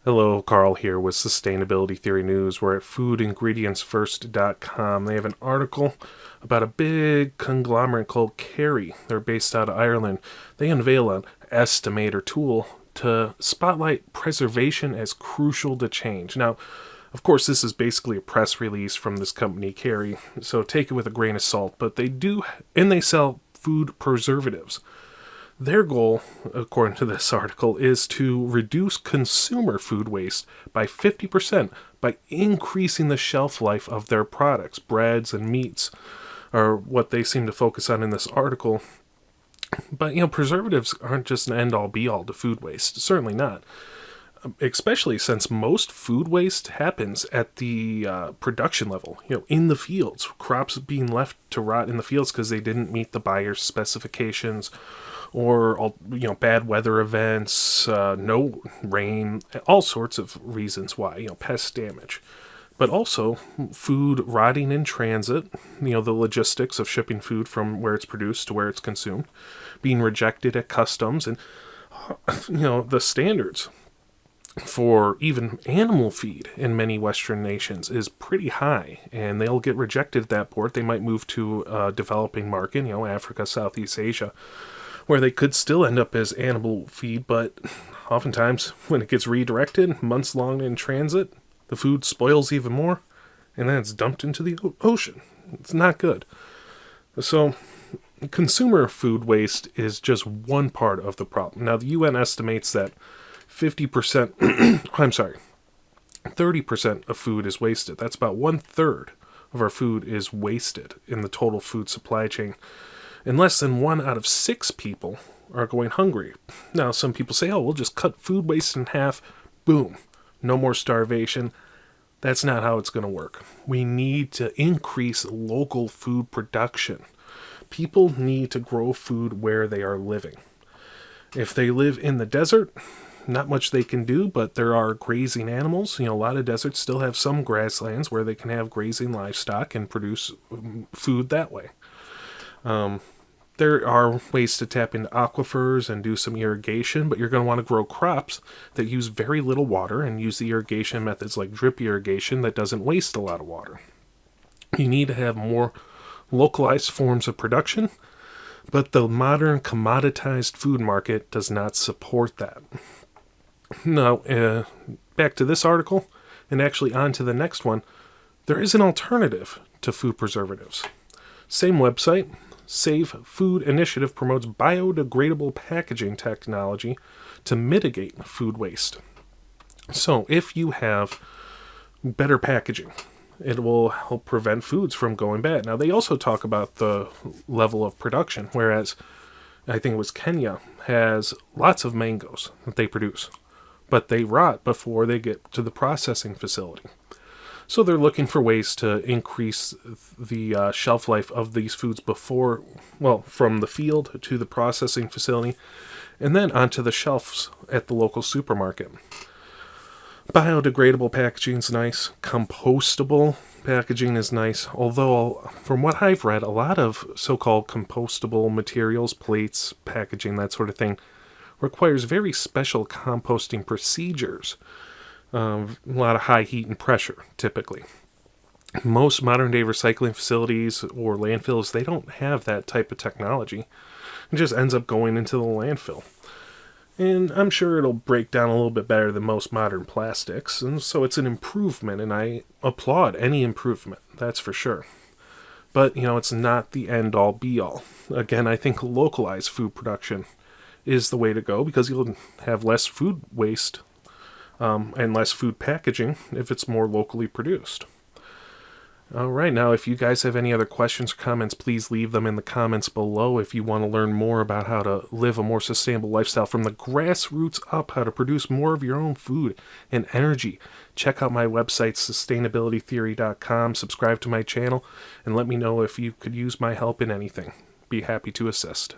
Hello, Carl here with Sustainability Theory News. We're at foodingredientsfirst.com. They have an article about a big conglomerate called Kerry. They're based out of Ireland. They unveil an estimator tool to spotlight preservation as crucial to change. Now, of course, this is basically a press release from this company, Kerry, so take it with a grain of salt, but they sell food preservatives. Their goal, according to this article, is to reduce consumer food waste by 50% by increasing the shelf life of their products. Breads and meats are what they seem to focus on in this article. But, preservatives aren't just an end-all be-all to food waste. Certainly not. Especially since most food waste happens at the production level, in the fields. Crops being left to rot in the fields because they didn't meet the buyer's specifications, or bad weather events, no rain, all sorts of reasons why, pest damage. But also food rotting in transit, the logistics of shipping food from where it's produced to where it's consumed, being rejected at customs, and the standards for even animal feed in many Western nations is pretty high, and they'll get rejected at that port. They might move to a developing market, Africa, Southeast Asia, where they could still end up as animal feed, but oftentimes when it gets redirected, months long in transit, the food spoils even more, and then it's dumped into the ocean. It's not good. So consumer food waste is just one part of the problem. Now, the UN estimates that 30% of food is wasted. That's about 1/3 of our food is wasted in the total food supply chain. And less than 1 out of 6 people are going hungry. Now, some people say, we'll just cut food waste in half. Boom. No more starvation. That's not how it's going to work. We need to increase local food production. People need to grow food where they are living. If they live in the desert, not much they can do, but there are grazing animals. A lot of deserts still have some grasslands where they can have grazing livestock and produce food that way. There are ways to tap into aquifers and do some irrigation, but you're going to want to grow crops that use very little water and use the irrigation methods like drip irrigation that doesn't waste a lot of water. You need to have more localized forms of production, but the modern commoditized food market does not support that. Now, back to this article, and actually on to the next one, there is an alternative to food preservatives. Same website, Save Food Initiative promotes biodegradable packaging technology to mitigate food waste. So if you have better packaging, it will help prevent foods from going bad. Now, they also talk about the level of production, whereas I think it was Kenya has lots of mangoes that they produce, but they rot before they get to the processing facility. So they're looking for ways to increase the shelf life of these foods from the field to the processing facility, and then onto the shelves at the local supermarket. Biodegradable packaging is nice. Compostable packaging is nice. Although, from what I've read, a lot of so-called compostable materials, plates, packaging, that sort of thing, requires very special composting procedures. A lot of high heat and pressure, typically. Most modern-day recycling facilities or landfills, they don't have that type of technology. It just ends up going into the landfill. And I'm sure it'll break down a little bit better than most modern plastics, and so it's an improvement, and I applaud any improvement, that's for sure. But, it's not the end-all be-all. Again, I think localized food production is the way to go, because you'll have less food waste and less food packaging if it's more locally produced. All right, now if you guys have any other questions or comments, please leave them in the comments below. If you want to learn more about how to live a more sustainable lifestyle from the grassroots up, how to produce more of your own food and energy, check out my website, sustainabilitytheory.com. Subscribe to my channel, and let me know if you could use my help in anything. Be happy to assist.